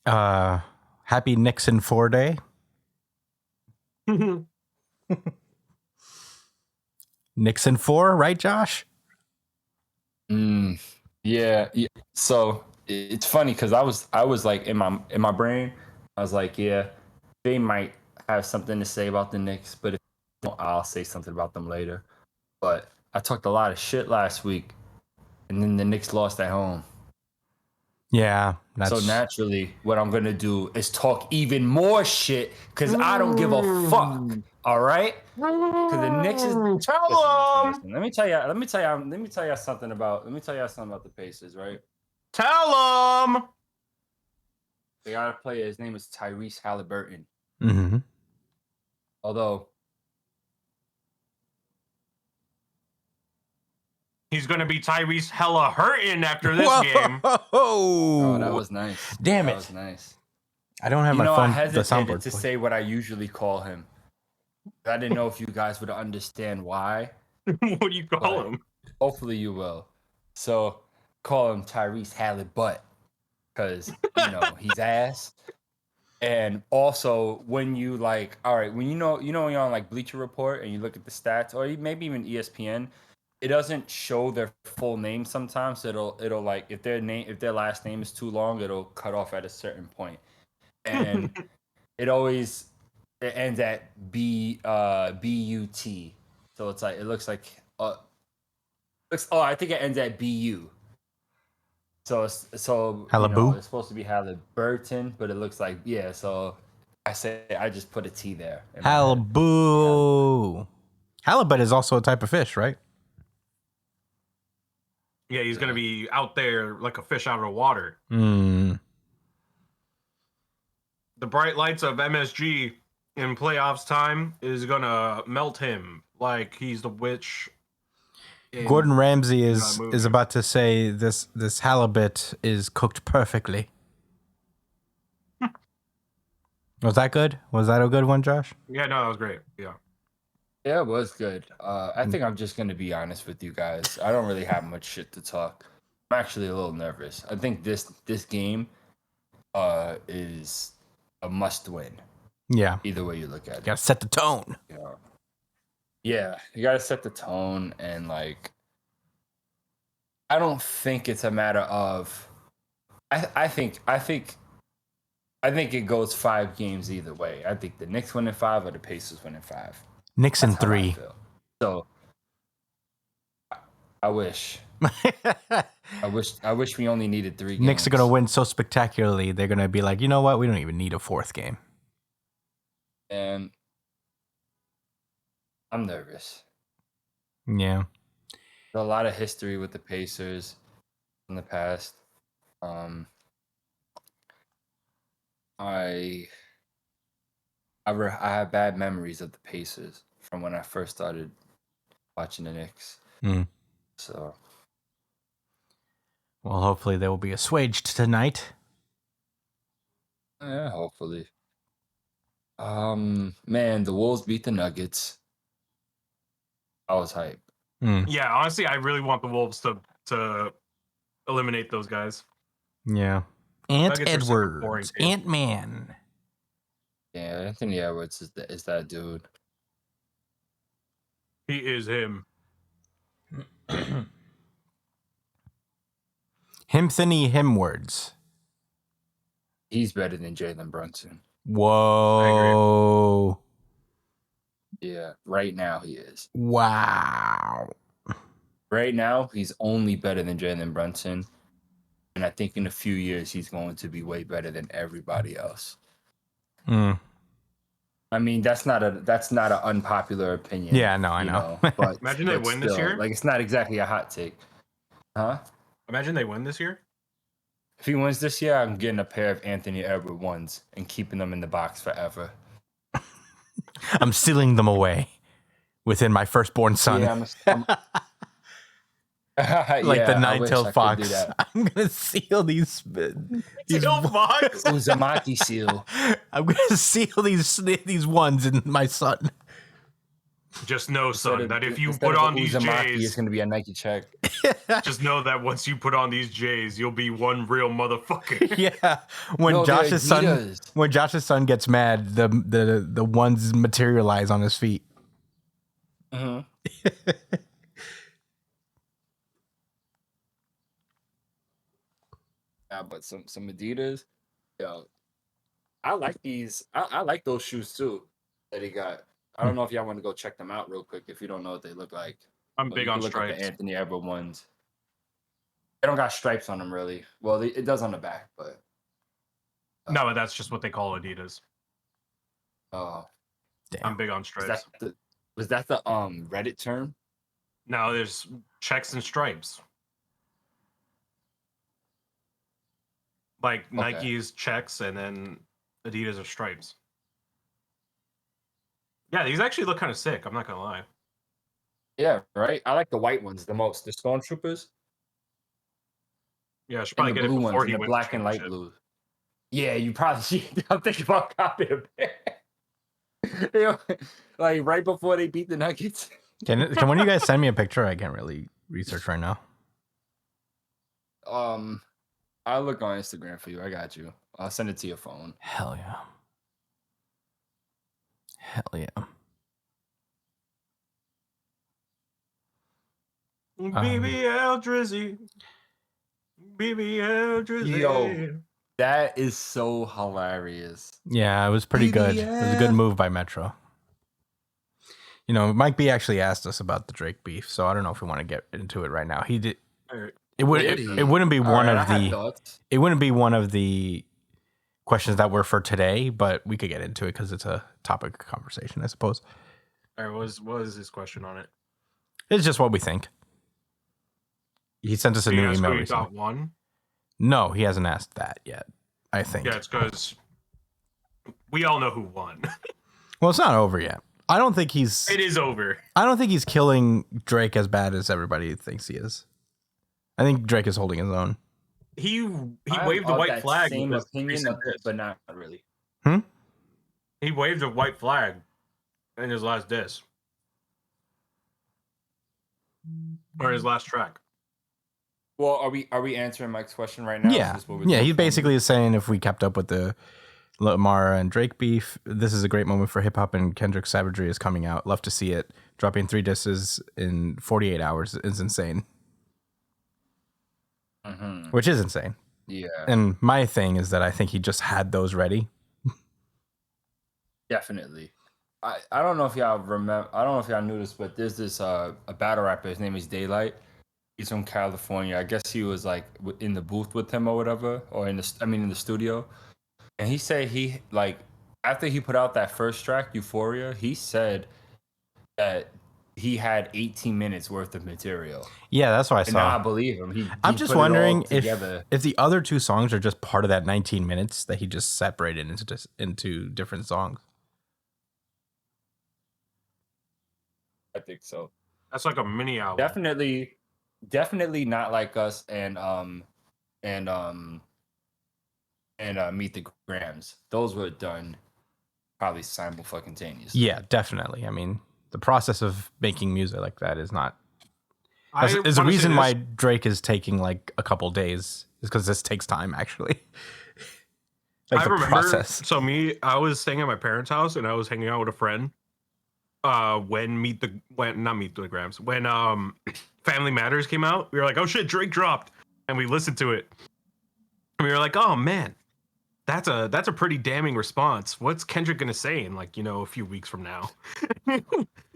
Happy Nixon 4 Day. Nixon 4, right, Josh? Yeah. So it's funny because I was like in my brain, I was like, yeah, they might have something to say about the Knicks, but if they don't, I'll say something about them later. But I talked a lot of shit last week, and then the Knicks lost at home. Yeah. So naturally, what I'm gonna do is talk even more shit because I don't give a fuck. All right? Because the Knicks is. Listen. Let me tell you something about the Pacers. Right? Tell them. They got a player. His name is Tyrese Halliburton. Mm-hmm. Although he's gonna be Tyrese hella hurting after this game. Oh, that was nice. Damn it. That was nice. I don't have my I phone. hesitated to say what I usually call him. I didn't know if you guys would understand why. What do you call him? Hopefully you will. So call him Tyrese Halliburton because he's ass. And also when you when when you're on like Bleacher Report and you look at the stats, or maybe even ESPN, it doesn't show their full name sometimes. It'll like if their last name is too long, it'll cut off at a certain point. And it ends at B-U-T. So it's like it looks like I think it ends at B-U. So it's supposed to be Halliburton, but it looks like so I just put a T there. Halibut. Halibut is also a type of fish, right? Yeah, he's gonna be out there like a fish out of the water. The bright lights of MSG in playoffs time is gonna melt him like he's the witch. Gordon Ramsay is about to say this halibut is cooked perfectly. Was that good? Was that a good one, Josh? Yeah, no, that was great. Yeah, it was good. I think I'm just gonna be honest with you guys. I don't really have much shit to talk. I'm actually a little nervous. I think this game is a must win. Yeah. Either way you look at it. You gotta set the tone. Yeah, you gotta set the tone, and like I don't think it's a matter of I think it goes 5 games either way. I think the Knicks win in 5 or the Pacers win in 5. Knicks in 3. So I wish. I wish we only needed 3 games. Knicks are gonna win so spectacularly. They're gonna be like, you know what? We don't even need a 4th game. And I'm nervous. Yeah. There's a lot of history with the Pacers in the past. I have bad memories of the Pacers from when I first started watching the Knicks. So, well, hopefully they will be assuaged tonight. Yeah, hopefully. Man, the Wolves beat the Nuggets. I was hyped. Yeah, honestly, I really want the Wolves to eliminate those guys. Yeah. Edwards, Ant-Man. Yeah, Anthony Edwards is that dude. He is him. Himwords. He's better than Jalen Brunson. Whoa. Yeah, right now he is. Wow. Right now, he's only better than Jalen Brunson. And I think in a few years, he's going to be way better than everybody else. I mean, that's not an unpopular opinion. Yeah, no, I know. But imagine they win this year. Like, it's not exactly a hot take. Huh? Imagine they win this year. If he wins this year, I'm getting a pair of Anthony Edwards 1's and keeping them in the box forever. I'm sealing them away within my firstborn son. Yeah, like the nine-tailed fox. I'm gonna seal these fox. Uzumaki seal. I'm gonna seal these 1's in my son. Just know, son, that if you Instead put of on a these Uzumaki, it's J's, gonna be a Nike check. just know that once you put on these J's, you'll be one real motherfucker. Yeah. When No, they're Josh's Adidas. son gets mad, the ones materialize on his feet. Mm-hmm. Yeah, but some Adidas, yo, I like these. I like those shoes too that he got. I don't know if y'all want to go check them out real quick if you don't know what they look like. I'm But big you on can look up the stripes. Anthony Edwards ones. They don't got stripes on them really. Well, it does on the back, but No, but that's just what they call Adidas. uh, I'm big on was stripes. that the Reddit term? No, there's checks and stripes. Like Okay. Nike's checks and then Adidas are stripes. Yeah, these actually look kind of sick. I'm not gonna lie. Yeah, right. I like the white ones the most. The Stormtroopers Yeah, I should and probably the get it blue ones before and he the wins the black and light championship. blue. Yeah, you probably should. I'm thinking about copying it. Like right before they beat the Nuggets. Can one of you guys send me a picture? I can't really research right now. I'll look on Instagram for you. I got you. I'll send it to your phone. Hell yeah. Hell yeah. BBL Drizzy. BBL Drizzy. Yo, that is so hilarious. Yeah, it was pretty good. It was a good move by Metro. You know, Mike B actually asked us about the Drake beef, so I don't know if we want to get into it right now. He did. It wouldn't be one of the. It wouldn't be one of the questions that were for today, but we could get into it because it's a topic of conversation, I suppose. All right, what is his question on it? It's just what we think. He sent us a new email recently. Got one? No, he hasn't asked that yet. I think. Yeah, it's because we all know who won. Well, it's not over yet. I don't think he's. It is over. I don't think he's killing Drake as bad as everybody thinks he is. I think Drake is holding his own. He waved the white flag. Same opinion, but not really. He waved a white flag in his last diss. Or his last track. Well, are we answering Mike's question right now? Yeah. He basically is saying if we kept up with the Lamar and Drake beef, this is a great moment for hip hop, and Kendrick's Savagery is coming out. Love to see it. Dropping 3 disses in 48 hours is insane. Mm-hmm. Which is insane. Yeah. And my thing is that I think he just had those ready. Definitely. I don't know if y'all remember. I don't know if y'all knew this, but there's this a battle rapper. His name is Daylight. He's from California. I guess he was like in the booth with him or whatever, or in the studio. And he said he like after he put out that first track, Euphoria, he said that he had 18 minutes worth of material. Yeah, that's what I saw. And I believe him. I'm just wondering if the other 2 songs are just part of that 19 minutes that he just separated into different songs. I think so. That's like a mini album. Definitely not like us and Meet the Grams. Those were done probably simultaneously. Yeah, definitely. I mean, the process of making music like that is not. There's a reason why Drake is taking like a couple days, is because this takes time actually. Like I remember. Process. So I was staying at my parents' house and I was hanging out with a friend. When Family Matters came out, we were like, oh shit, Drake dropped, and we listened to it, and we were like, oh man, that's a pretty damning response. What's Kendrick gonna say in like, a few weeks from now?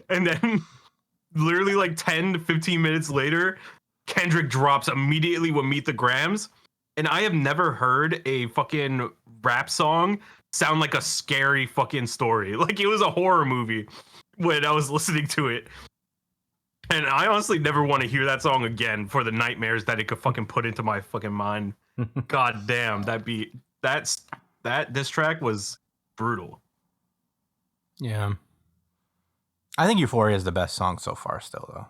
And then literally like 10 to 15 minutes later, Kendrick drops immediately with Meet the Grams, and I have never heard a fucking rap song sound like a scary fucking story. Like it was a horror movie when I was listening to it. And I honestly never want to hear that song again for the nightmares that it could fucking put into my fucking mind. God damn, that diss track was brutal. Yeah. I think Euphoria is the best song so far still though.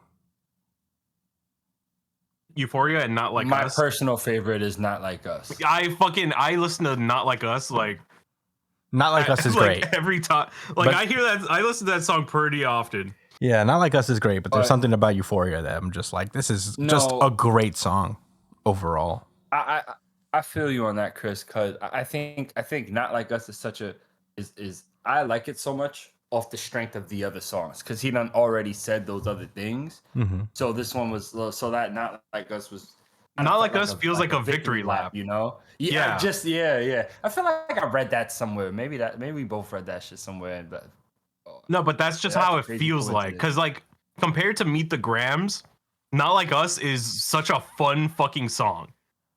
Euphoria and Not Like Us. My personal favorite is Not Like Us. I listen to Not Like Us like Not Like Us is like great. Every time. Like I hear that, I listen to that song pretty often. Yeah, Not Like Us is great, but there's something about Euphoria that I'm just like, this is just a great song overall. I feel you on that, Chris, because I think Not Like Us is such a is I like it so much off the strength of the other songs because he done already said those other things. Mm-hmm. So this one was so that Not Like Us was Not Like Us feels like a victory lap, you know? Yeah. I feel like I read that somewhere. Maybe we both read that shit somewhere. But no, but that's just how it feels like. Because like compared to Meet the Grams, Not Like Us is such a fun fucking song.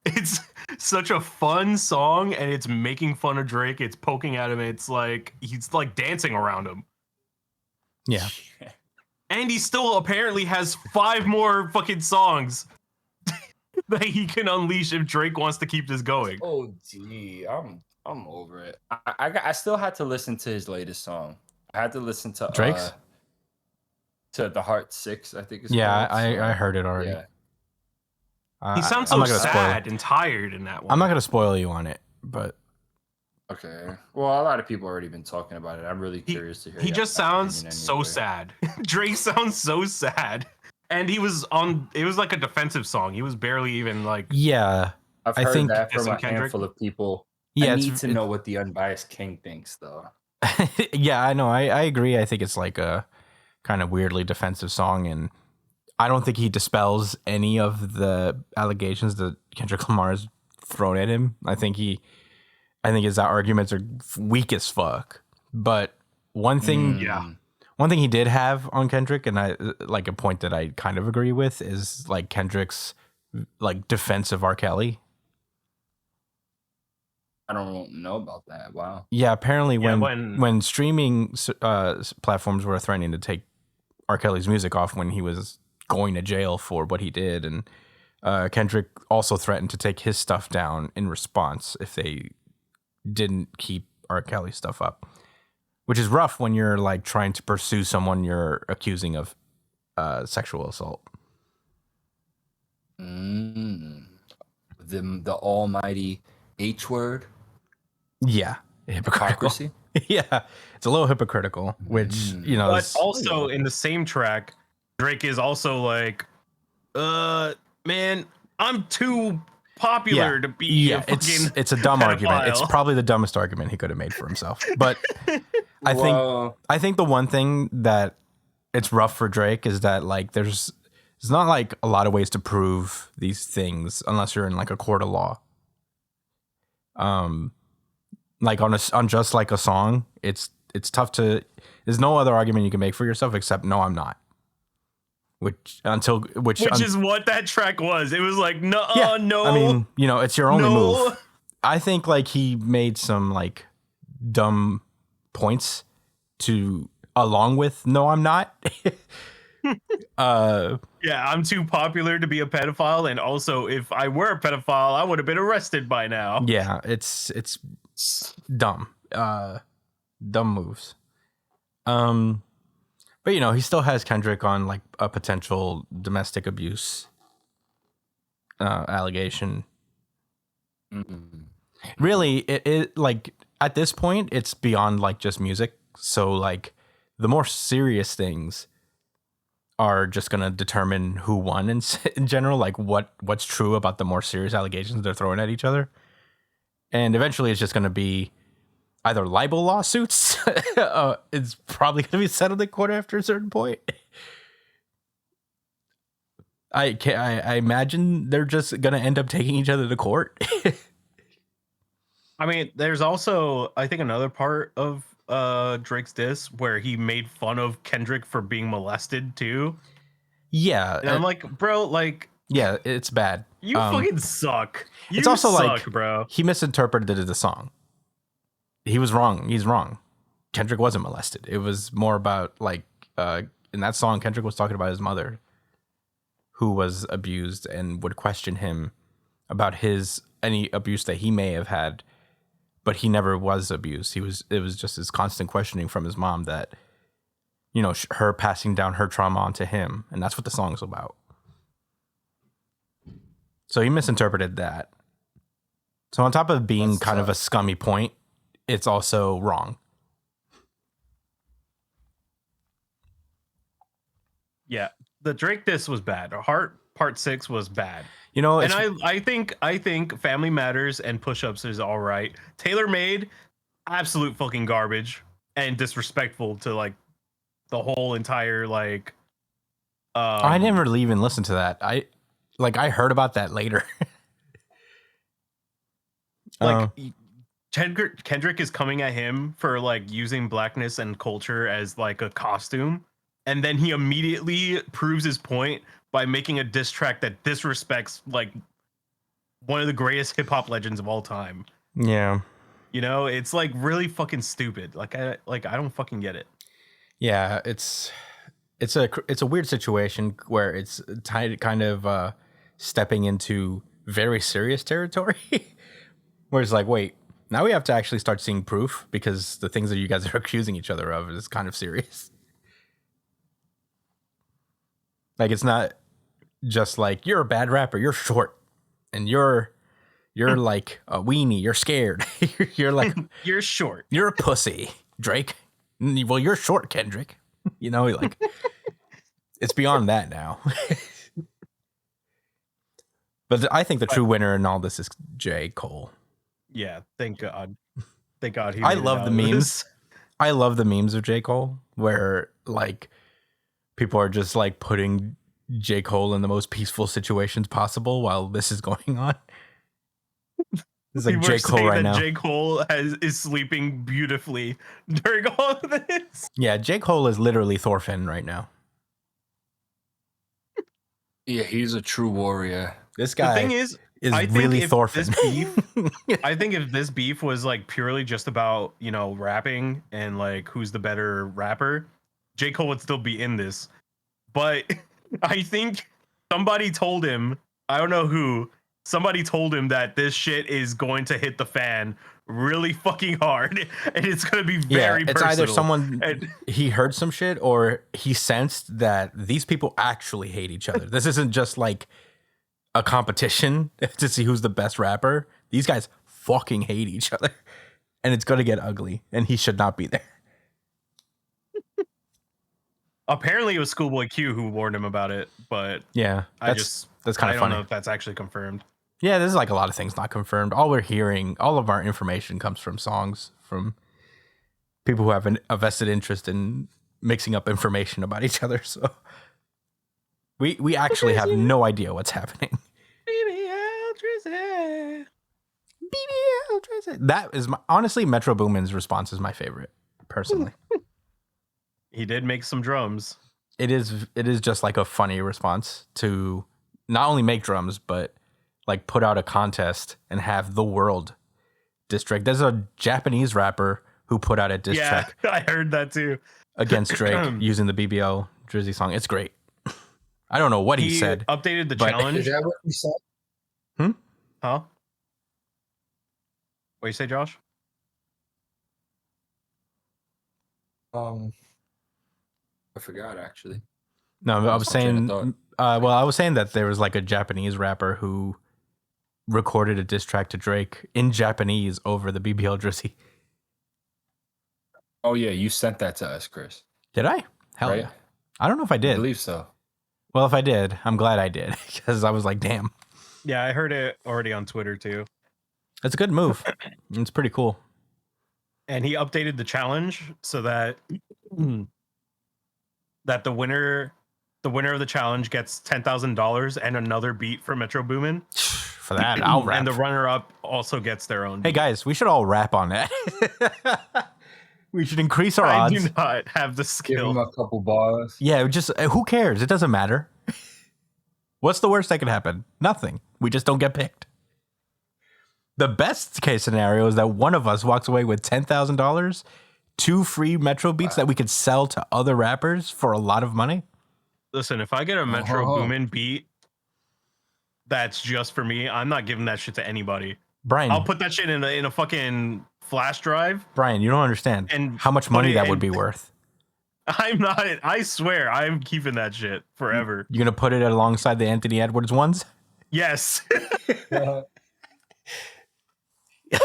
It's such a fun song, and it's making fun of Drake. It's poking at him. It's like he's like dancing around him. Yeah. And he still apparently has 5 more fucking songs that he can unleash if Drake wants to keep this going. Oh, gee, I'm over it. I still had to listen to his latest song. I had to listen to Drake's to The Heart 6, I think. Yeah, I heard it already. Yeah. He sounds so sad and tired in that one. I'm not gonna spoil you on it, but okay. Well, a lot of people already been talking about it. I'm really curious to hear. He just sounds so sad. Drake sounds so sad, and he was on. It was like a defensive song. He was barely even like. Yeah, I've heard that from a handful of people. Yeah, I need to know what the unbiased king thinks, though. Yeah, I know. I agree. I think it's like a kind of weirdly defensive song, and I don't think he dispels any of the allegations that Kendrick Lamar has thrown at him. I think his arguments are weak as fuck. But one thing he did have on Kendrick, and I like a point that I kind of agree with, is like Kendrick's like defense of R. Kelly. I don't know about that. Wow. Yeah, apparently when streaming platforms were threatening to take R. Kelly's music off when he was going to jail for what he did, and Kendrick also threatened to take his stuff down in response if they didn't keep R. Kelly stuff up, which is rough when you're like trying to pursue someone you're accusing of sexual assault. The almighty H word. Yeah, hypocrisy. Yeah, it's a little hypocritical, which you know. But also in the same track, Drake is also like, man, I'm too popular to be. Yeah, it's a dumb argument. It's probably the dumbest argument he could have made for himself. But I think the one thing that it's rough for Drake is that like there's not like a lot of ways to prove these things unless you're in like a court of law. Like on just like a song, it's tough to. There's no other argument you can make for yourself except no, I'm not. Which is what that track was. It was like no. I mean, you know, it's your only move. I think like he made some like dumb points to along with no, I'm not. Yeah, I'm too popular to be a pedophile, and also if I were a pedophile, I would have been arrested by now. Yeah, it's dumb. Dumb moves. But you know, he still has Kendrick on like a potential domestic abuse allegation. Mm-hmm. Really, it like at this point, it's beyond like just music. So like the more serious things are just gonna determine who won in general, like what's true about the more serious allegations they're throwing at each other. And eventually it's just gonna be either libel lawsuits. It's probably gonna be settled in court after a certain point. I imagine they're just gonna end up taking each other to court. I mean, there's also I think another part of Drake's diss where he made fun of Kendrick for being molested too. Yeah, and I'm like, bro, like, yeah, it's bad. You fucking suck. It's also suck, like, bro. He misinterpreted it as a song. He was wrong. He's wrong. Kendrick wasn't molested. It was more about like in that song, Kendrick was talking about his mother, who was abused and would question him about any abuse that he may have had. But he never was abused. It was just his constant questioning from his mom that, you know, her passing down her trauma onto him. And that's what the song's about. So he misinterpreted that. So on top of being kind of a scummy point, it's also wrong. Yeah, the Drake diss was bad. Heart Part 6 was bad. You know, And I think Family Matters and Push Ups is all right. Tailor Made, absolute fucking garbage and disrespectful to like the whole entire like. I never even listened to that. I heard about that later. Like Kendrick is coming at him for like using blackness and culture as like a costume, and then he immediately proves his point by making a diss track that disrespects like one of the greatest hip hop legends of all time. Yeah. You know, it's like really fucking stupid. Like I don't fucking get it. Yeah, it's a weird situation where it's kind of stepping into very serious territory. Where it's like, wait, now we have to actually start seeing proof because the things that you guys are accusing each other of is kind of serious. Like, it's not just like, you're a bad rapper, you're short, and you're like a weenie, you're scared. You're like, you're short. You're a pussy, Drake. Well, you're short, Kendrick. You know, like, it's beyond that now. But I think the true winner in all this is J. Cole. Yeah, thank God. Thank God. I love the memes. I love the memes of J. Cole where like people are just like putting J. Cole in the most peaceful situations possible while this is going on. It's like J. Cole right now. J. Cole is sleeping beautifully during all of this. Yeah, J. Cole is literally Thorfinn right now. Yeah, he's a true warrior. This guy the thing is really Thorfinn. I think if this beef was like purely just about, you know, rapping and like who's the better rapper, J. Cole would still be in this. But I think somebody told him, I don't know who, somebody told him that this shit is going to hit the fan really fucking hard and it's going to be very it's personal. either someone he heard some shit or he sensed that these people actually hate each other. This isn't just like a competition to see who's the best rapper. These guys fucking hate each other and it's going to get ugly and he should not be there. Apparently it was Schoolboy Q who warned him about it, but yeah, that's kind of funny. I don't know if that's actually confirmed. Yeah, there's like a lot of things not confirmed. All we're hearing, all of our information comes from songs, from people who have a vested interest in mixing up information about each other. So we actually have no idea what's happening. That is honestly Metro Boomin's response is my favorite, personally. He did make some drums. It is just like a funny response to not only make drums, but like put out a contest and have the world diss track. There's a Japanese rapper who put out a diss track. I heard that too. Against Drake using the BBL Drizzy song. It's great. I don't know what he said. Updated the challenge. Is that what he said? Huh? What you say, Josh? I forgot actually. No, I was saying. I was saying that there was like a Japanese rapper who recorded a diss track to Drake in Japanese over the BBL Drizzy. Oh yeah, you sent that to us, Chris. Did I? Hell right? yeah. I don't know if I did. I believe so. Well, if I did, I'm glad I did because I was like, damn. Yeah, I heard it already on Twitter too. It's a good move. It's pretty cool. And he updated the challenge so that the winner of the challenge gets $10,000 and another beat for Metro Boomin. For that, I'll rap. And the runner-up also gets their own beat. Hey guys, we should all rap on that. We should increase our odds. I do not have the skill. Give him a couple bars. Yeah, just who cares? It doesn't matter. What's the worst that could happen? Nothing. We just don't get picked. The best case scenario is that one of us walks away with $10,000, 2 free Metro beats that we could sell to other rappers for a lot of money. Listen, if I get a Metro Boomin beat that's just for me, I'm not giving that shit to anybody. Brian, I'll put that shit in a fucking flash drive. Brian, you don't understand how much money that would be worth. I'm not. I swear, I'm keeping that shit forever. You're gonna put it alongside the Anthony Edwards ones? Yes.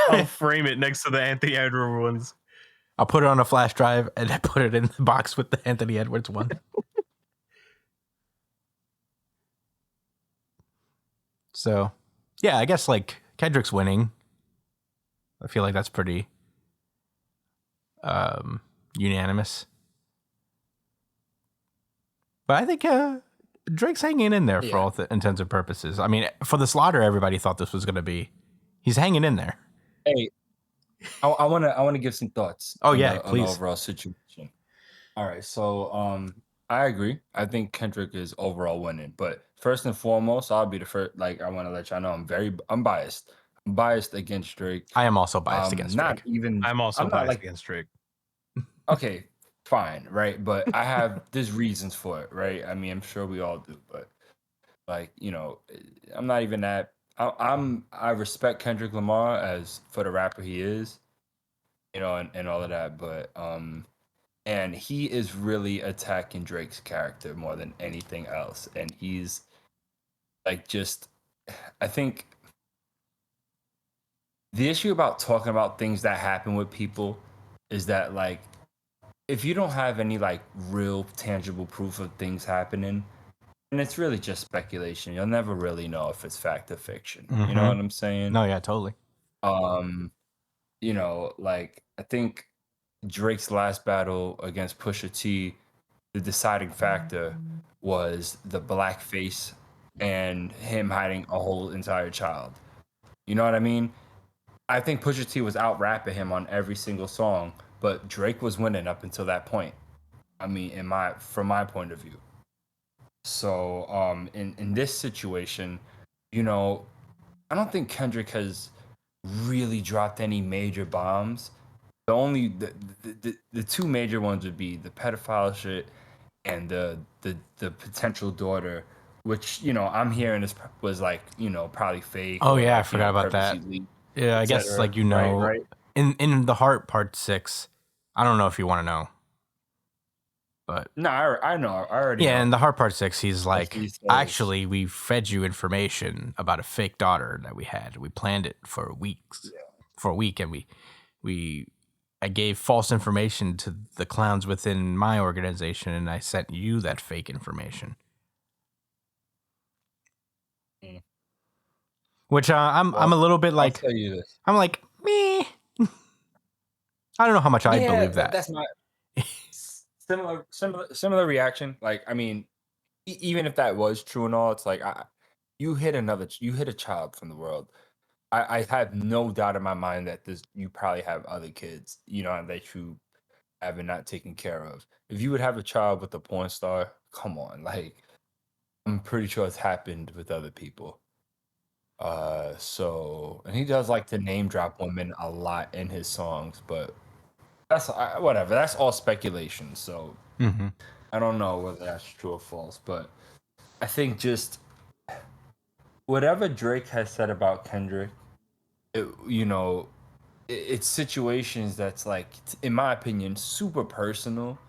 I'll frame it next to the Anthony Edwards ones. I'll put it on a flash drive and I put it in the box with the Anthony Edwards one. So, yeah, I guess like Kendrick's winning. I feel like that's pretty unanimous. But I think Drake's hanging in there for all intents and purposes. I mean, for the slaughter, everybody thought this was going to be. He's hanging in there. Hey, I wanna give some thoughts. Oh, on yeah, the, please. overall situation. All right, so I agree. I think Kendrick is overall winning, but first and foremost, I'll be the first. Like, I want to let y'all know I'm biased. I'm biased against Drake. I am also biased against Not Drake. even. I'm also I'm not biased like against Drake. okay, fine, right? But I have there's reasons for it, right? I mean, I'm sure we all do, but like I'm not even that. I respect Kendrick Lamar as for the rapper he is, and all of that, but and he is really attacking Drake's character more than anything else, and he's like just I think the issue about talking about things that happen with people is that like if you don't have any like real tangible proof of things happening, and it's really just speculation. You'll never really know if it's fact or fiction. You know what I'm saying? No, yeah, totally. Um, like I think Drake's last battle against Pusha T, the deciding factor was the blackface and him hiding a whole entire child. You know what I mean? I think Pusha T was out rapping him on every single song, but Drake was winning up until that point. I mean, from my point of view. So, in this situation, I don't think Kendrick has really dropped any major bombs. The only the two major ones would be the pedophile shit and the potential daughter, which I'm hearing this was like probably fake. Oh, or yeah, I like, forgot about that. purposely leaked, Yeah, I guess etc. like Right. in the Heart Part 6. I don't know if you want to know, but No, I know. I already yeah, know. in the Heart Part 6, he's like, He says- actually, we fed you information about a fake daughter that we had. We planned it for a week, and I gave false information to the clowns within my organization, and I sent you that fake information. Mm. Which I'm a little bit like, I'll tell you this. I'm like, meh. I don't know how much I believe that. That's my similar reaction. Like, I mean, even if that was true and all, it's like you hit a child from the world. I have no doubt in my mind that you probably have other kids, that you have not taken care of. If you would have a child with a porn star, come on, like I'm pretty sure it's happened with other people. So and he does like to name drop women a lot in his songs, but that's whatever. That's all speculation. So I don't know whether that's true or false, but I think just whatever Drake has said about Kendrick, it's situations that's like, in my opinion, super personal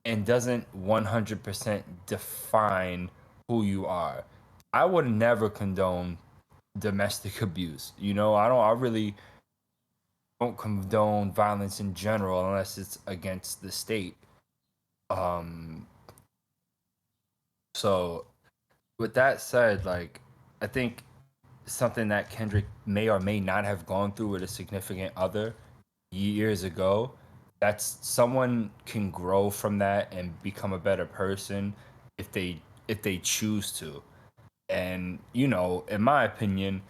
and doesn't 100% define who you are. I would never condone domestic abuse. I really don't condone violence in general unless it's against the state. Um, so with that said, like I think something that Kendrick may or may not have gone through with a significant other years ago, that's someone can grow from that and become a better person if they choose to. And in my opinion,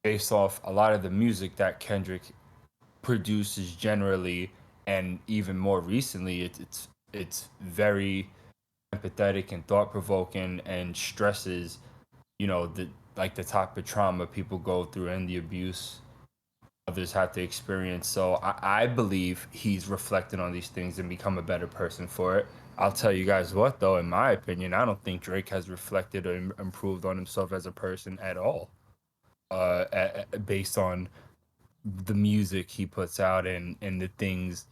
based off a lot of the music that Kendrick produces generally, and even more recently, it's very empathetic and thought provoking and stresses, the type of trauma people go through and the abuse others have to experience. So I believe he's reflected on these things and become a better person for it. I'll tell you guys what, though, in my opinion, I don't think Drake has reflected or improved on himself as a person at all. Based on the music he puts out and the things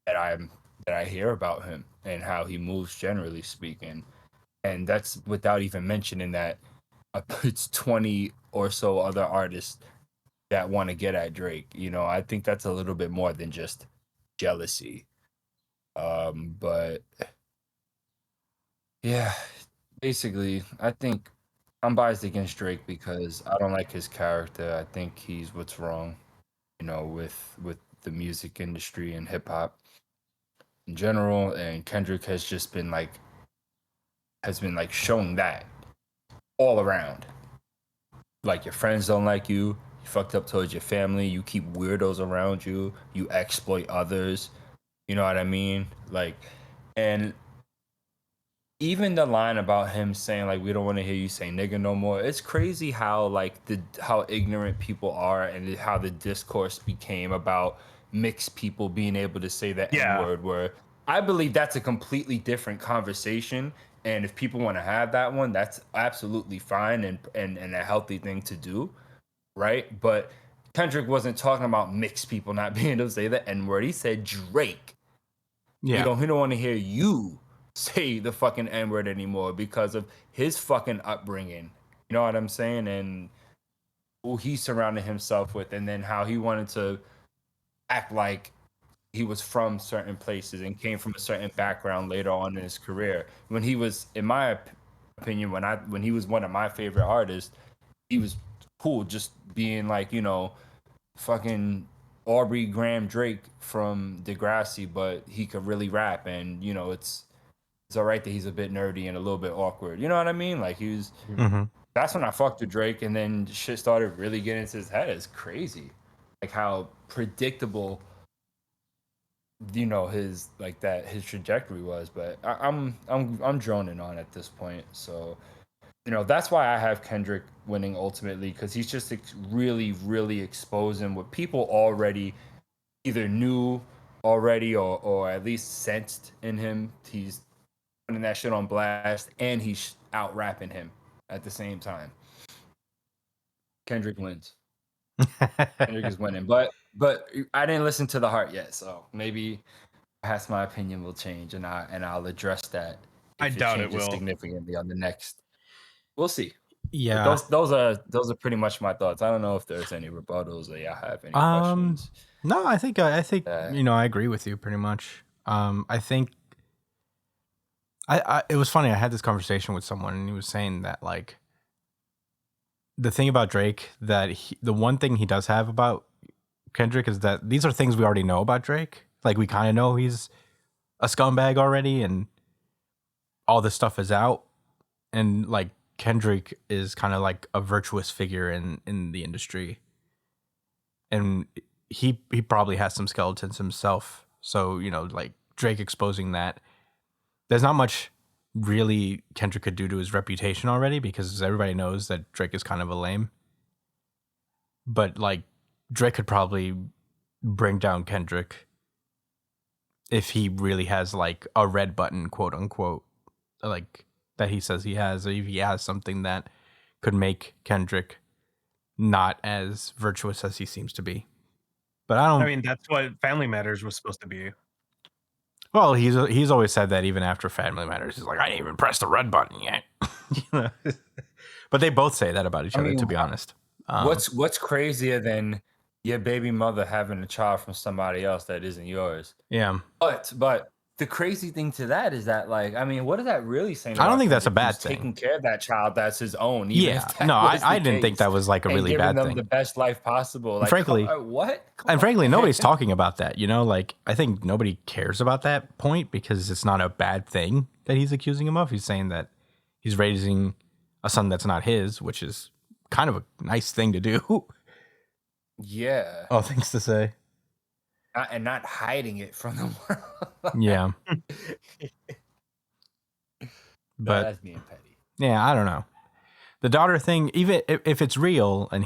that I hear about him and how he moves, generally speaking. And that's without even mentioning that it's 20 or so other artists that want to get at Drake. I think that's a little bit more than just jealousy. But yeah, basically, I think I'm biased against Drake because I don't like his character. I think he's what's wrong, with the music industry and hip hop in general. And Kendrick has just been like showing that all around. Like your friends don't like you. You fucked up towards your family. You keep weirdos around you. You exploit others. You know what I mean? Like, and even the line about him saying like we don't want to hear you say nigga no more. It's crazy how how ignorant people are and how the discourse became about mixed people being able to say the N Yeah. word. Where I believe that's a completely different conversation. And if people want to have that one, that's absolutely fine and a healthy thing to do, right? But Kendrick wasn't talking about mixed people not being able to say the N word. He said Drake. Yeah. He don't want to hear you say the fucking N word anymore because of his fucking upbringing. You know what I'm saying? And who he surrounded himself with, and then how he wanted to act like he was from certain places and came from a certain background later on in his career. When he was, in my opinion, when he was one of my favorite artists, he was cool just being like, fucking Aubrey Graham Drake from Degrassi, but he could really rap, and it's all right that he's a bit nerdy and a little bit awkward. You know what I mean? Like he was. Mm-hmm. That's when I fucked with Drake, and then shit started really getting into his head. It's crazy, like how predictable, his trajectory was. But I'm droning on at this point, so that's why I have Kendrick winning ultimately, because he's just really, really exposing what people already either knew already or at least sensed in him. He's putting that shit on blast, and he's out rapping him at the same time. Kendrick wins. Kendrick is winning, but I didn't listen to the heart yet, so maybe perhaps my opinion will change, and I'll address that. I doubt it will significantly on the next. We'll see. Yeah. But those are pretty much my thoughts. I don't know if there's any rebuttals or y'all have any questions. No, I think I agree with you pretty much. I think it was funny. I had this conversation with someone, and he was saying that like the thing about Drake, that the one thing he does have about Kendrick is that these are things we already know about Drake. Like we kind of know he's a scumbag already, and all this stuff is out. And like Kendrick is kind of like a virtuous figure in the industry, and he probably has some skeletons himself. So like Drake exposing that, there's not much really Kendrick could do to his reputation already, because everybody knows that Drake is kind of a lame. But like Drake could probably bring down Kendrick if he really has like a red button, quote unquote, like that he says he has, or if he has something that could make Kendrick not as virtuous as he seems to be. But I mean, that's what Family Matters was supposed to be. Well, he's always said that even after Family Matters. He's like, I didn't even press the red button yet. But they both say that about each other, to be honest. What's crazier than your baby mother having a child from somebody else that isn't yours? Yeah. But the crazy thing to that is that, like, I mean, what does that really say? I don't think that's a bad thing. Taking care of that child that's his own. Yeah. No, I didn't think that was like a really bad thing. Giving them the best life possible. Like, frankly, what? And frankly, nobody's talking about that. Like, I think nobody cares about that point because it's not a bad thing that he's accusing him of. He's saying that he's raising a son that's not his, which is kind of a nice thing to do. Yeah. All things to say. And not hiding it from the world. Yeah. But that's being petty. Yeah, I don't know. The daughter thing, even if it's real and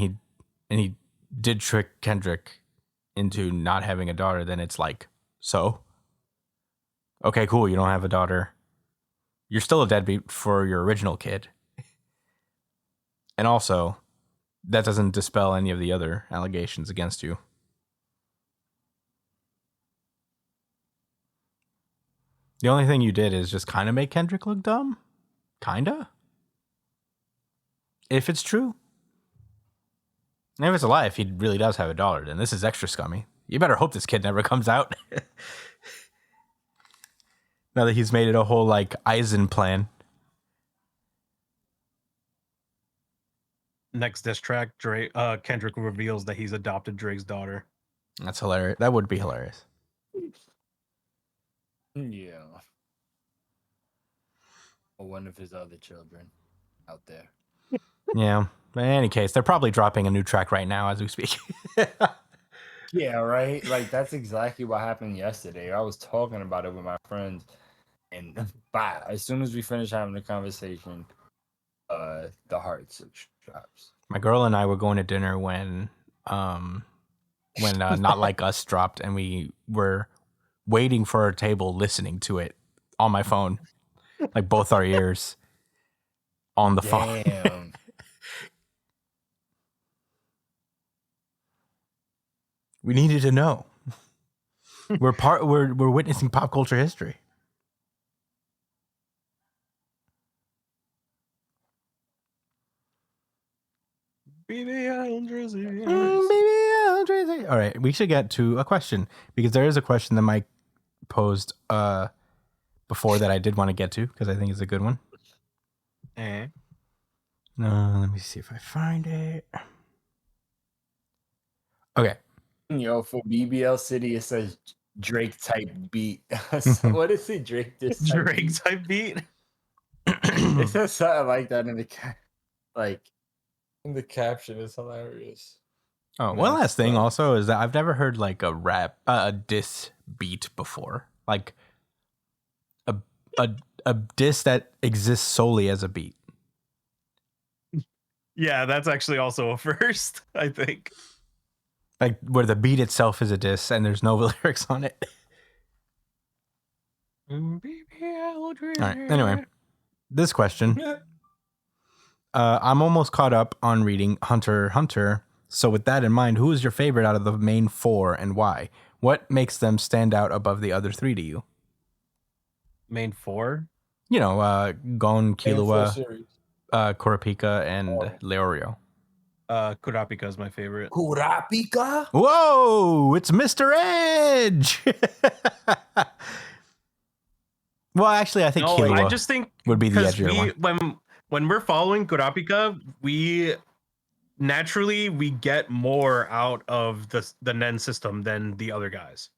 he did trick Kendrick into not having a daughter, then it's like, so? Okay, cool, you don't have a daughter. You're still a deadbeat for your original kid. And also, that doesn't dispel any of the other allegations against you. The only thing you did is just kind of make Kendrick look dumb. Kinda. If it's true. And if it's a lie, if he really does have a daughter, then this is extra scummy. You better hope this kid never comes out. Now that he's made it a whole, like, Eisen plan. next diss track, Drake, Kendrick reveals that he's adopted Drake's daughter. That's hilarious. That would be hilarious. Yeah. Or one of his other children out there. Yeah. But in any case, they're probably dropping a new track right now as we speak. Yeah, right. Like that's exactly what happened yesterday. I was talking about it with my friends, and as soon as we finished having the conversation, the heart drops. My girl and I were going to dinner when Not Like Us dropped, and we were waiting for our table, listening to it on my phone, like both our ears on the phone. Damn. We needed to know. We're witnessing pop culture history. Baby, I'm Drizzy. Baby, I'm Drizzy. All right, we should get to a question because there is a question that Mike posed before that I did want to get to because I think it's a good one. Let me see if I find it. Okay. Yo, for BBL City, it says Drake type beat. So what is it, Drake? This Drake type beat. It says something like that in the in the caption. It's hilarious. Oh, one last thing also is that I've never heard like a diss beat before, like a diss that exists solely as a beat. Yeah, that's actually also a first, I think. Like where the beat itself is a diss and there's no lyrics on it. All right. Anyway, this question. I'm almost caught up on reading Hunter x Hunter. So with that in mind, who is your favorite out of the main 4 and why? What makes them stand out above the other 3 to you? Main 4? You know, Gon, Killua, Kurapika, and Leorio. Kurapika is my favorite. Kurapika? Whoa, it's Mr. Edge! Well, actually, I think Killua I just think would be the edgier one. When we're following Kurapika, we get more out of the Nen system than the other guys.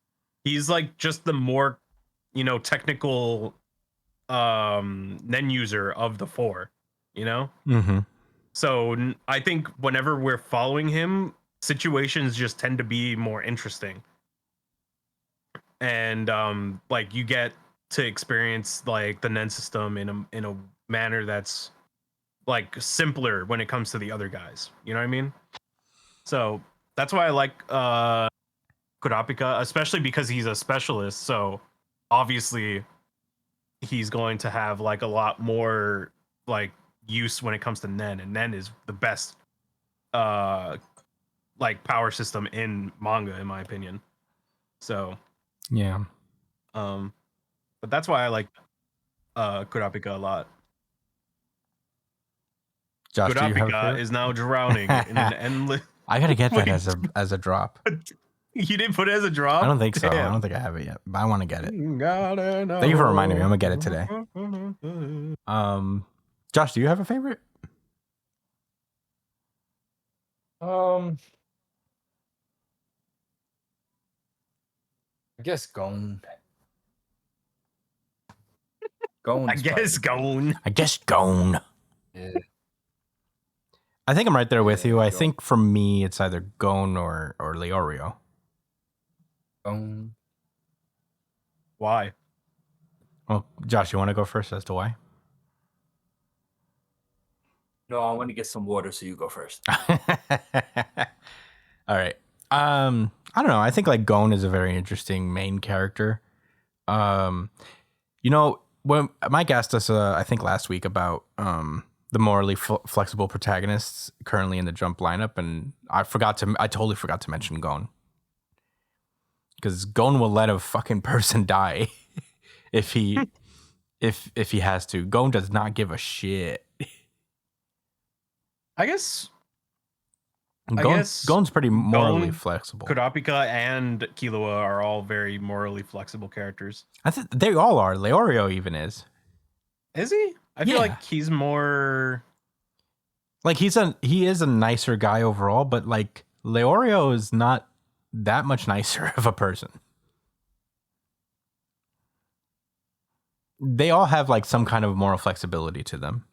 He's like just the more, technical Nen user of the 4, Mm-hmm. So I think whenever we're following him, situations just tend to be more interesting. And like you get to experience like the Nen system in a manner that's like simpler when it comes to the other guys. You know what I mean? So that's why I like Kurapika, especially because he's a specialist. So obviously he's going to have like a lot more like use when it comes to Nen, and Nen is the best like power system in manga in my opinion. So yeah. But that's why I like Kurapika a lot. Josh, Kurapika is now drowning in an endless. I gotta get that as a drop. You didn't put it as a drop? I don't think so. Damn. I don't think I have it yet, but I want to get it. Thank you for reminding me. I'm gonna get it today. Josh, do you have a favorite? I guess Gon. I guess Gon. Yeah. I think I'm right there with you. I think for me, it's either Gon or Leorio. Gon. Why? Well, Josh, you want to go first as to why? No, I want to get some water, so you go first. All right. I don't know. I think like Gon is a very interesting main character. When Mike asked us, I think last week about the morally flexible protagonists currently in the Jump lineup, and I totally forgot to mention Gon, because Gon will let a fucking person die if he has to. Gon does not give a shit. I guess Gon's pretty morally flexible. Kurapika and Killua are all very morally flexible characters. I think they all are. Leorio even is. Is he? I feel like he's more Like he is a nicer guy overall, but like Leorio is not that much nicer of a person. They all have like some kind of moral flexibility to them.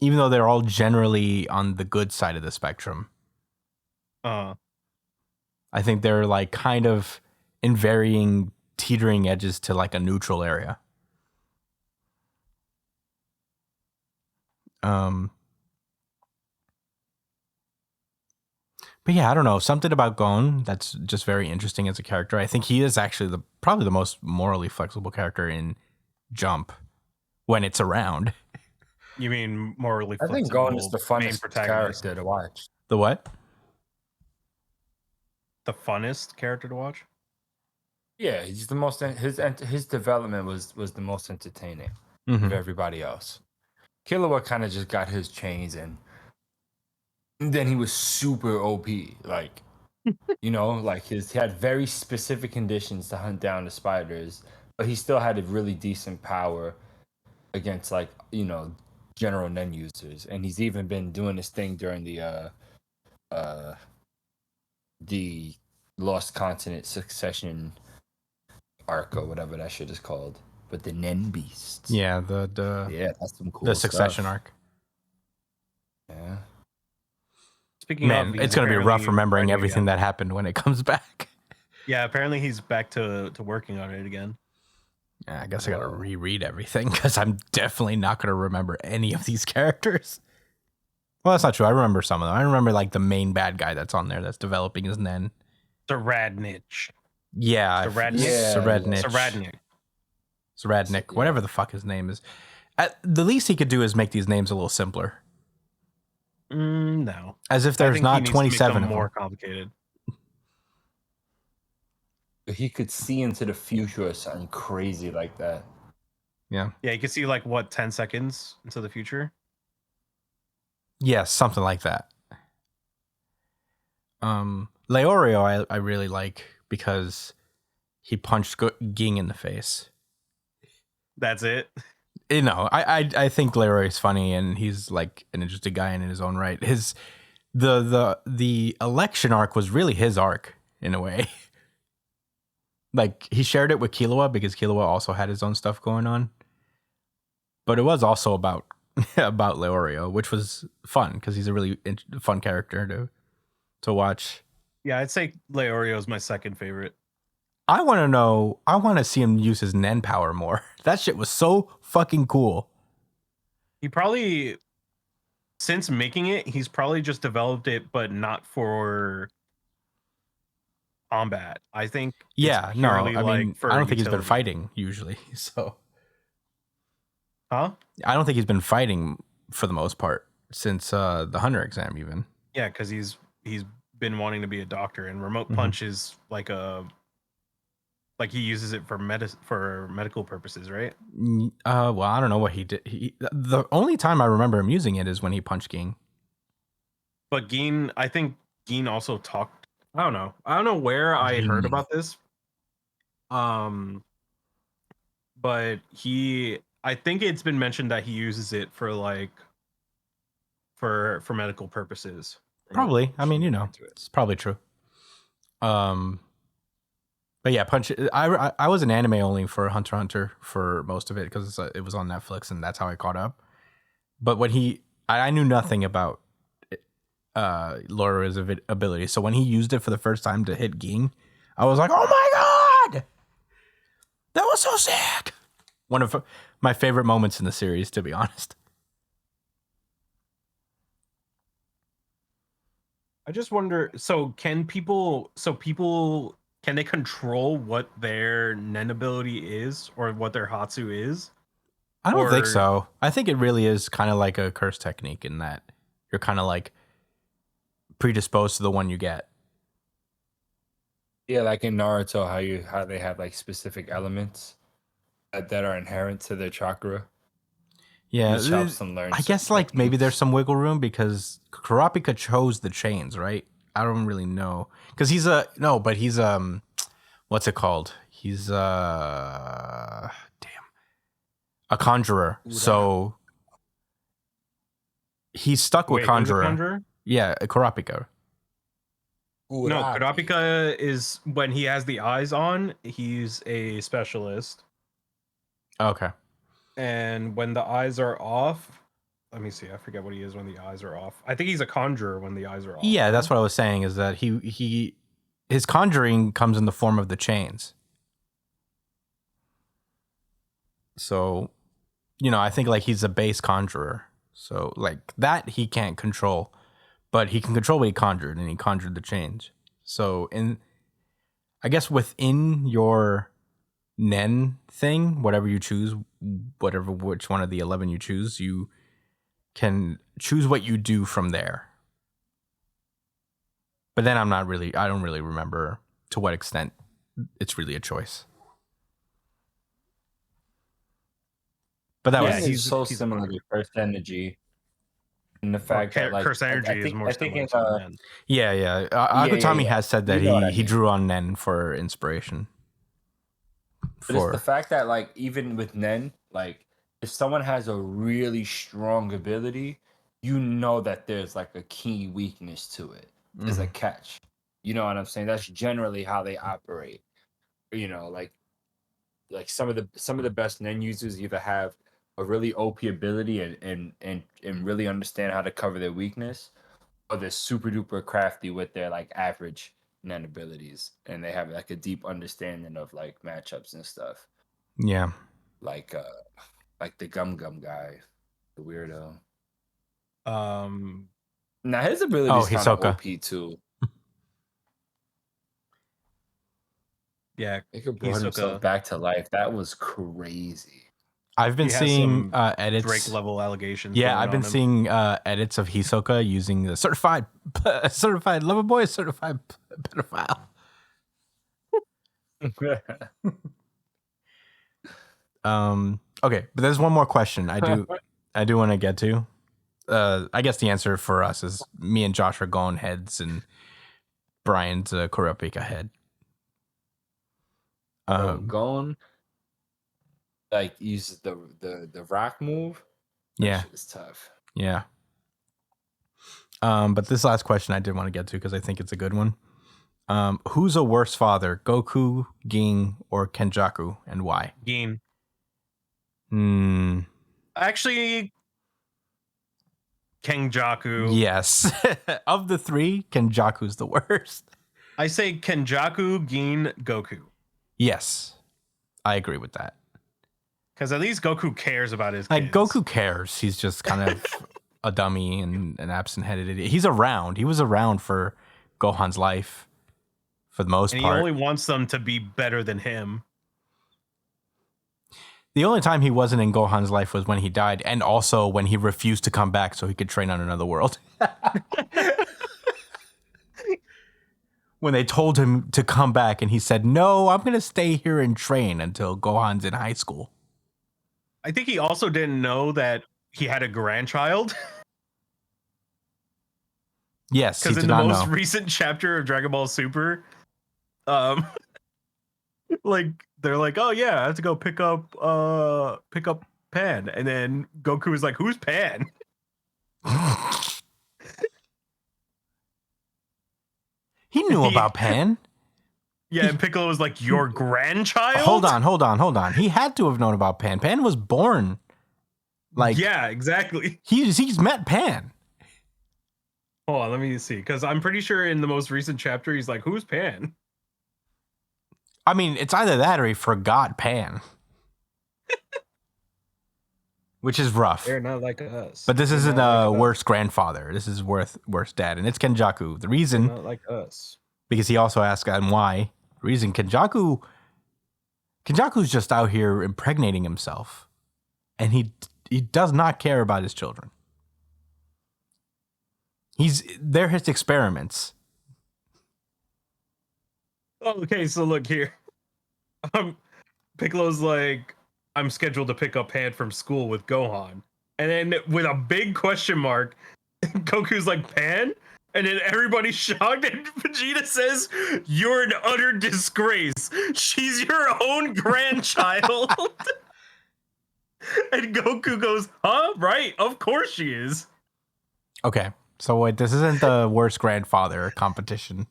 Even though they're all generally on the good side of the spectrum. I think they're like kind of in varying teetering edges to like a neutral area. But yeah, I don't know. Something about Gon that's just very interesting as a character. I think he is actually probably the most morally flexible character in Jump when it's around. You mean morally I flexible? think Gon is the funnest character to watch. The what? The funnest character to watch? Yeah, he's the most. His development was the most entertaining of everybody else. Killua kind of just got his chains and then he was super OP. Like, you know, like he had very specific conditions to hunt down the spiders, but he still had a really decent power against, like, you know, general Nen users. And he's even been doing this thing during the Lost Continent Succession arc or whatever that shit is called. But the Nen Beasts. Yeah, that's some cool the Succession stuff. arc. Yeah. Speaking of, it's going to be rough remembering everything that happened when it comes back. Yeah, apparently he's back to working on it again. Yeah, I guess I got to reread everything because I'm definitely not going to remember any of these characters. Well, that's not true. I remember some of them. I remember like the main bad guy that's on there that's developing his Nen. Radnich. Yeah. Radnick, whatever the fuck his name is. The least he could do is make these names a little simpler. No. As if there's not 27 of them. More complicated. He could see into the future or something crazy like that. Yeah. Yeah, you could see like 10 seconds into the future. Yeah, something like that. Leorio, I really like because he punched Ging in the face. That's it. You know, I think Leroy is funny and he's like an interesting guy in his own right. The election arc was really his arc in a way. Like he shared it with Killua because Killua also had his own stuff going on. But it was also about Leorio, which was fun because he's a really fun character to watch. Yeah, I'd say Leorio is my second favorite. I want to see him use his Nen power more. That shit was so fucking cool. He probably, since making it, he's probably just developed it, but not for combat. I think. Yeah, no, I mean, I don't think he's been utility. fighting usually. So. Huh? I don't think he's been fighting for the most part since the Hunter exam even. Yeah, because he's been wanting to be a doctor, and remote punch is like he uses it for medical purposes, right? Well, I don't know what he did. The only time I remember him using it is when he punched Ging. But Geen, I think Geen also talked. I don't know where I heard about this. But I think it's been mentioned that he uses it for like for medical purposes. Probably. I mean, you know, it's probably true. But yeah, Punch. I was an anime only for Hunter x Hunter for most of it because it was on Netflix and that's how I caught up. But when I knew nothing about Laura's ability, so when he used it for the first time to hit Ging, I was like, "Oh my god, that was so sick!" One of my favorite moments in the series, to be honest. I just wonder. So people can they control what their Nen ability is or what their Hatsu is? I don't think so. I think it really is kind of like a curse technique in that you're kind of like predisposed to the one you get. Yeah, like in Naruto, how they have like specific elements that are inherent to their chakra. Yeah, which helps them learn. I guess like maybe there's some wiggle room because Kurapika chose the chains, right? I don't really know because he's what's it called? He's a conjurer. So He's stuck with Wait, who's a Conjurer. conjurer? Yeah, Kurapika. No, Kurapika is when he has the eyes on, he's a specialist. Okay. And when the eyes are off, let me see. I forget what he is when the eyes are off. I think he's a conjurer when the eyes are off. Yeah, that's what I was saying. Is that his conjuring comes in the form of the chains. So, I think like he's a base conjurer. So like that he can't control, but he can control what he conjured, and he conjured the chains. So I guess within your Nen thing, whatever you choose, which one of the 11 you choose, you can choose what you do from there. But then I don't really remember to what extent it's really a choice. But that was he's similar to Curse Energy. And the fact that like Curse Energy is more similar to Nen. Yeah. Akutami has said that he drew on Nen for inspiration. But it's the fact that like even with Nen, like if someone has a really strong ability, that there's like a key weakness to it. There's a catch. You know what I'm saying? That's generally how they operate. Like some of the best Nen users either have a really OP ability and really understand how to cover their weakness, or they're super duper crafty with their like average Nen abilities, and they have like a deep understanding of like matchups and stuff. Yeah. Like the Gum guy, the weirdo. Now his ability is kind of OP too. Yeah, he could bring himself back to life. That was crazy. I've been seeing edits. Drake level allegations. Yeah, I've been seeing edits of Hisoka using the certified lover boy, certified pedophile. Okay, but there's one more question I do want to get to. I guess the answer for us is me and Josh are going heads, and Brian's Kurapika head. Gon like uses the rock move. Yeah, it's tough. Yeah. But this last question I did want to get to because I think it's a good one. Who's a worse father, Goku, Ging, or Kenjaku, and why? Ging. Hmm. Actually, Kenjaku. Yes. Of the three, Kenjaku's the worst. I say Kenjaku, Ging, Goku. Yes. I agree with that. Because at least Goku cares about his kids. Like, Goku cares. He's just kind of a dummy and an absent-headed idiot. He's around. He was around for Gohan's life for the most part. And he only wants them to be better than him. The only time he wasn't in Gohan's life was when he died, and also when he refused to come back so he could train on another world. When they told him to come back and he said, no, I'm going to stay here and train until Gohan's in high school. I think he also didn't know that he had a grandchild. Yes, because in the most recent chapter of Dragon Ball Super, like they're like, oh yeah, I have to go pick up Pan, and then Goku is like, who's Pan? He knew about Pan. Yeah, and Piccolo was like, your grandchild? Hold on. He had to have known about Pan. Pan was born. Like, yeah, exactly. He's met Pan. Hold on, let me see. Because I'm pretty sure in the most recent chapter, he's like, who's Pan? I mean, it's either that or he forgot Pan. Which is rough. They're not like us. But this isn't a worse grandfather. This is worse dad. And it's Kenjaku. The reason... They're not like us. Because he also asked him why. The reason Kenjaku's just out here impregnating himself. And he does not care about his children. They're his experiments. Okay, so look here. Piccolo's like, I'm scheduled to pick up Pan from school with Gohan. And then with a big question mark, Goku's like, Pan? And then everybody's shocked, and Vegeta says, you're an utter disgrace. She's your own grandchild. And Goku goes, huh? Right, of course she is. Okay, so wait, this isn't the worst grandfather competition.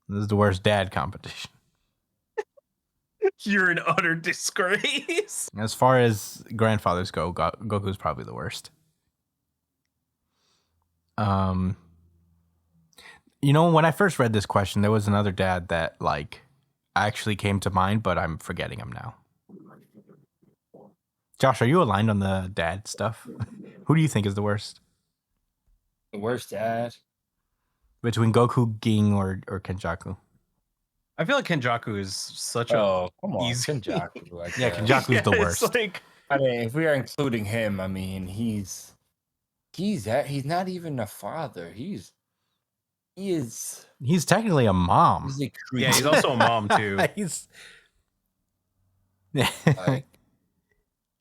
This is the worst dad competition. You're an utter disgrace. As far as grandfathers go, Goku's probably the worst. You know, when I first read this question, there was another dad that like actually came to mind, but I'm forgetting him now. Josh, are you aligned on the dad stuff? Who do you think is the worst The worst dad. between Goku, Ging, or Kenjaku? I feel like Kenjaku is such a Oh, come on, easy. Kenjaku. I Yeah, guess. Kenjaku's the Yeah, worst. It's like I mean, if we are including him, I mean, he's not even a father. He is. He's technically a mom. He's a yeah, he's creature. also a mom too. He's Like,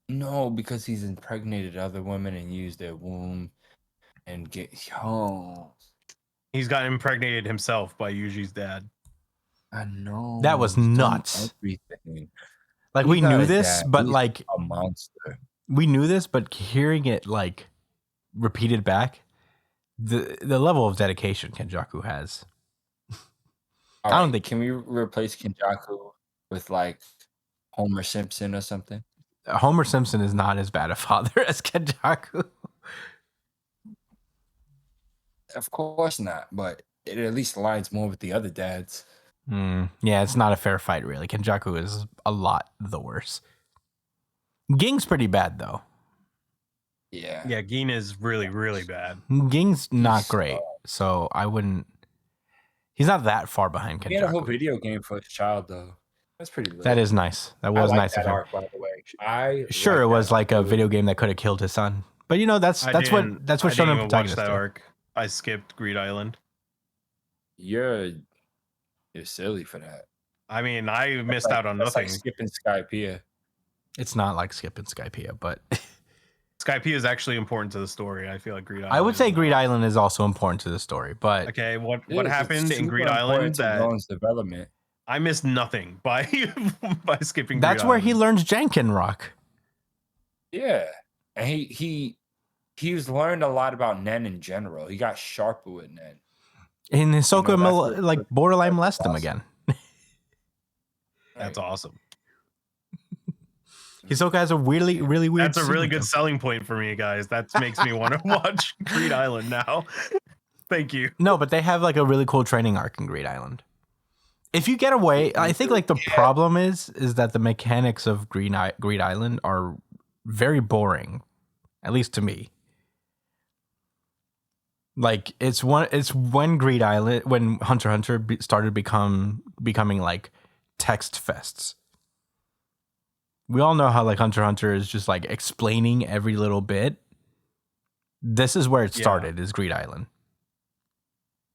no, because he's impregnated other women and used their womb and get. Oh, He's got impregnated himself by Yuji's dad. I know. That was he's done nuts. everything. like He's we not knew a this, dad. but He's like a monster. we knew this, but hearing it like repeated back, the level of dedication Kenjaku has. All I don't right, think- Can we replace Kenjaku with like Homer Simpson or something? Homer Simpson is not as bad a father as Kenjaku. Of course not, but it at least aligns more with the other dads. Yeah, it's not a fair fight, really. Kenjaku is a lot the worse. Ging's pretty bad, though. Yeah. Yeah, Gin is really, really bad. Ging's not great, so I wouldn't. He's not that far behind He had a whole Kenjaku. video game for his child, though. That's pretty lit. That is nice. That I was like nice that of him. arc, by the way. Sure, it was like a video game that could have killed his son, but you know that's I what didn't shonen even watch protagonists that do. arc. I skipped Greed Island. You're silly for that. I mean, I missed out on That's nothing. like skipping Skypiea. It's not like skipping Skypiea, but Skype is actually important to the story. I feel like Greed Island. I would say is Greed not. Island is also important to the story. But Okay, what It's happened in super Greed important Island to that Gon's development. I missed nothing by by skipping. that's Greed where he Island. learns Jenkin Rock. Yeah, and he's learned a lot about Nen in general. He got sharper with Nen. And Hisoka You know, that's like borderline that's molest him awesome. again. That's awesome. Hisoka has a really weird. That's a really scene good with him. selling point for me, guys. That makes me want to watch Greed Island now. Thank you. No, but they have like a really cool training arc in Greed Island. If you get away, I think like the problem is that the mechanics of Greed Island are very boring, at least to me. Like it's when Greed Island, when Hunter x Hunter started becoming like text fests. We all know how like Hunter x Hunter is just like explaining every little bit. This is where it started, is Greed Island.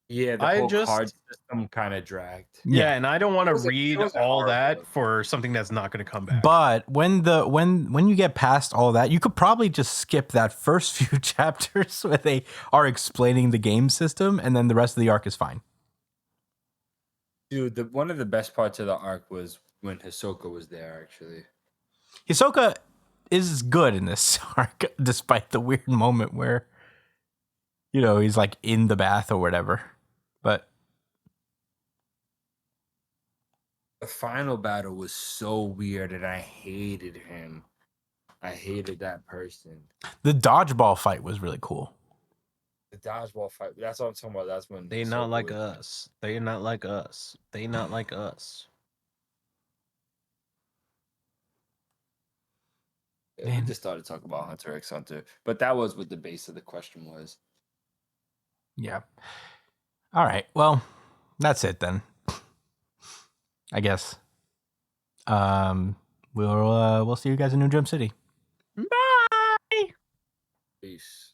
Yeah, the I whole just- card system kind of dragged. Yeah, and I don't want to It read was a all hard that one. for something that's not going to come back. But when you get past all that, you could probably just skip that first few chapters where they are explaining the game system, and then the rest of the arc is fine. Dude, one of the best parts of the arc was when Hisoka was there, actually. Hisoka is good in this arc, despite the weird moment where, he's like in the bath or whatever. But The final battle was so weird, and I hated him. I hated that person. the dodgeball fight was really cool. The dodgeball fight. That's what I'm talking about. That's when They Hisoka not like was- us. They not like us. They not like us. Yeah, we just started talking about Hunter x Hunter, but that was what the base of the question was. Yeah. All right. Well, that's it then. I guess. We'll see you guys in New Jump City. Bye. Peace.